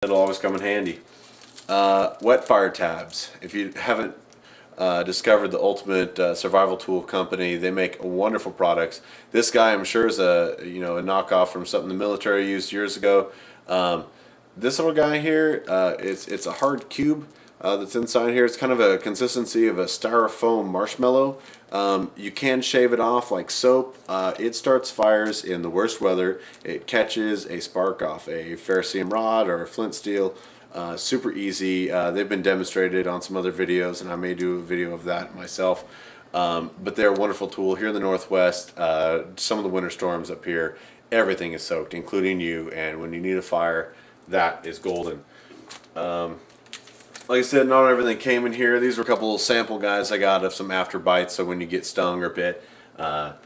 It'll always come in handy. Wet fire tabs. If you haven't discovered the ultimate survival tool company, they make wonderful products. This guy, I'm sure, is a a knockoff from something the military used years ago. This little guy here, it's a hard cube that's inside here. It's kind of a consistency of a styrofoam marshmallow. You can shave it off like soap. It starts fires in the worst weather. It catches a spark off a ferrocerium rod or a flint steel. Super easy. They've been demonstrated on some other videos, and I may do a video of that myself. But they're a wonderful tool here in the Northwest. Some of the winter storms up here, everything is soaked, including you. And when you need a fire, that is golden. Like I said, not everything came in here. These were a couple of sample guys I got of some after bites, so when you get stung or bit, that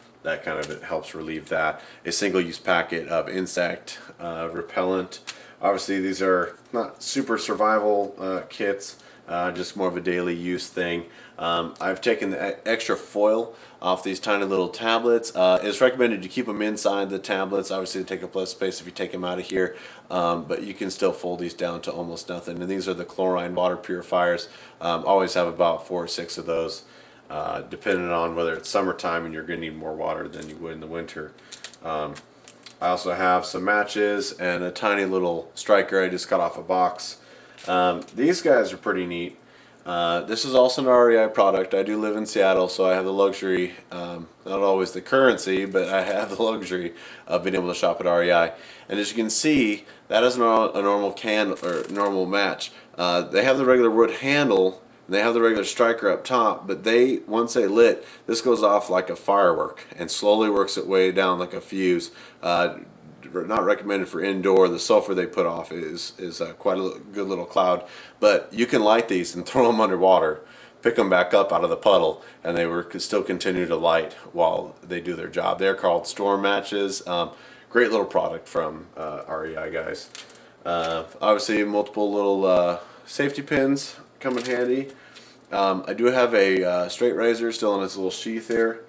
kind of helps relieve that. A single-use packet of insect repellent. Obviously, these are not super survival kits, just more of a daily use thing. I've taken the extra foil off these tiny little tablets. It's recommended to keep them inside the tablets. Obviously, they take up less space if you take them out of here, but you can still fold these down to almost nothing. And these are the chlorine water purifiers. Always have about 4 or 6 of those, depending on whether it's summertime and you're going to need more water than you would in the winter. I also have some matches and a tiny little striker I just cut off a box. These guys are pretty neat. This is also an REI product. I do live in Seattle, so I have the luxury, not always the currency, but I have the luxury of being able to shop at REI. And as you can see, that isn't a normal can or normal match. They have the regular wood handle, and they have the regular striker up top, but once they lit, this goes off like a firework and slowly works its way down like a fuse. Not recommended for indoor. The sulfur they put off is quite a good little cloud, but you can light these and throw them underwater, pick them back up out of the puddle, and they could still continue to light while they do their job. They're called storm matches. Great little product from REI guys. Obviously, multiple little safety pins come in handy. I do have a straight razor still in its little sheath here.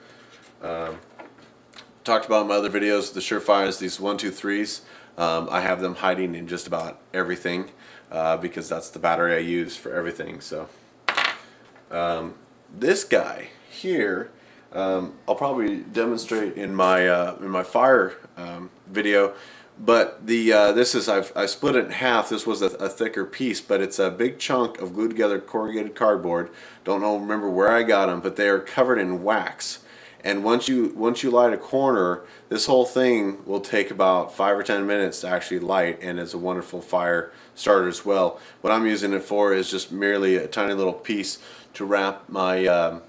Talked about in my other videos, the Surefires, these 123s. I have them hiding in just about everything because that's the battery I use for everything. So this guy here, I'll probably demonstrate in my fire video. But I split it in half. This was a thicker piece, but it's a big chunk of glued together corrugated cardboard. Remember where I got them, but they are covered in wax. And once you light a corner, this whole thing will take about 5 or 10 minutes to actually light, and it's a wonderful fire starter as well. What I'm using it for is just merely a tiny little piece to wrap my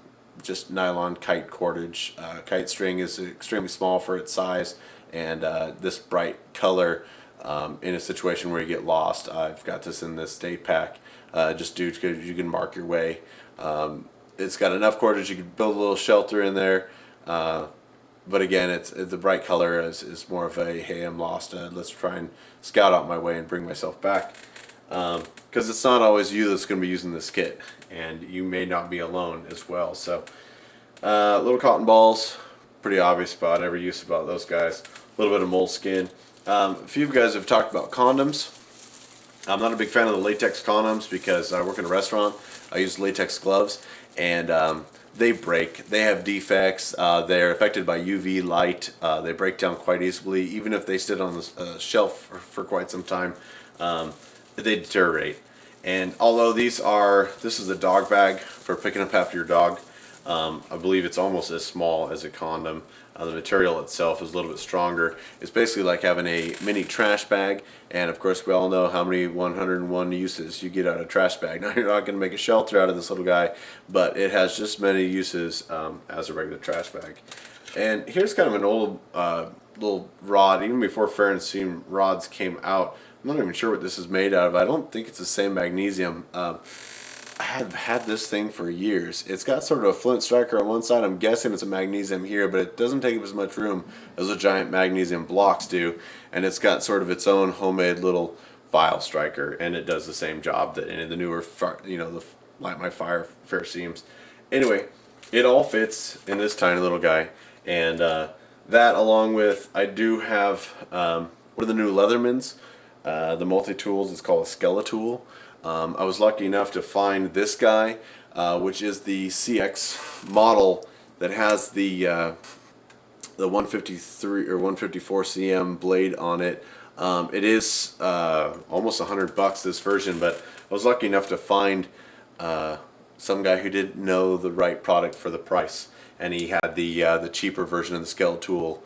just nylon kite cordage. Kite string is extremely small for its size, and this bright color in a situation where you get lost, I've got this in this stay pack just due to you can mark your way. It's got enough cordage you can build a little shelter in there. But again, it's the bright color is more of a, hey, I'm lost, let's try and scout out my way and bring myself back. Because it's not always you that's going to be using this kit, and you may not be alone as well. So little cotton balls, pretty obvious about every use about those guys. A little bit of moleskin. A few of you guys have talked about condoms. I'm not a big fan of the latex condoms because I work in a restaurant. I use latex gloves, and they break. They have defects. They're affected by UV light. They break down quite easily. Even if they sit on the shelf for quite some time, they deteriorate. And although this is a dog bag for picking up after your dog. I believe it's almost as small as a condom. The material itself is a little bit stronger. It's basically like having a mini trash bag, and of course we all know how many 101 uses you get out of a trash bag. Now you're not going to make a shelter out of this little guy, but it has just many uses as a regular trash bag. And here's kind of an old little rod, even before ferrocerium rods came out. I'm not even sure what this is made out of. I don't think it's the same magnesium. I have had this thing for years. It's got sort of a flint striker on one side. I'm guessing it's a magnesium here, but it doesn't take up as much room as the giant magnesium blocks do. And it's got sort of its own homemade little file striker, and it does the same job that any of the newer, like my fire ferroceriums. Anyway, it all fits in this tiny little guy, and that along with I do have one of the new Leathermans. the multi-tools. It's called a Skeletool. I was lucky enough to find this guy, which is the CX model that has the 153 or 154 cm blade on it. It is almost $100 this version, but I was lucky enough to find some guy who didn't know the right product for the price, and he had the cheaper version of the Skeletool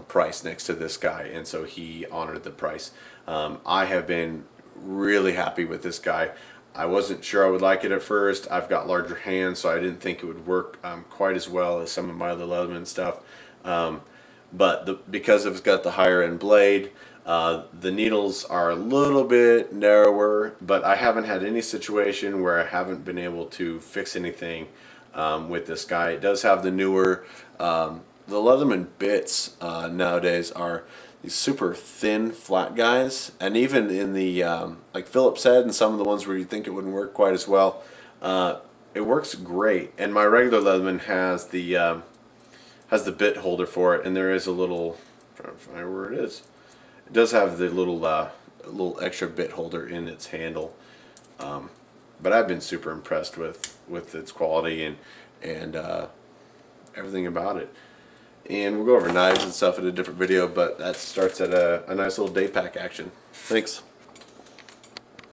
price next to this guy, and so he honored the price. I have been really happy with this guy. I wasn't sure I would like it at first. I've got larger hands, so I didn't think it would work quite as well as some of my other Leatherman stuff. But because it's got the higher end blade, the needles are a little bit narrower, but I haven't had any situation where I haven't been able to fix anything with this guy. It does have the newer, the Leatherman bits nowadays are these super thin flat guys, and even in the like Philip said, and some of the ones where you think it wouldn't work quite as well, it works great. And my regular Leatherman has the bit holder for it, and there is a little, I'm trying to find where it is. It does have the little extra bit holder in its handle, but I've been super impressed with its quality and everything about it. And we'll go over knives and stuff in a different video, but that starts at a nice little day pack action. Thanks.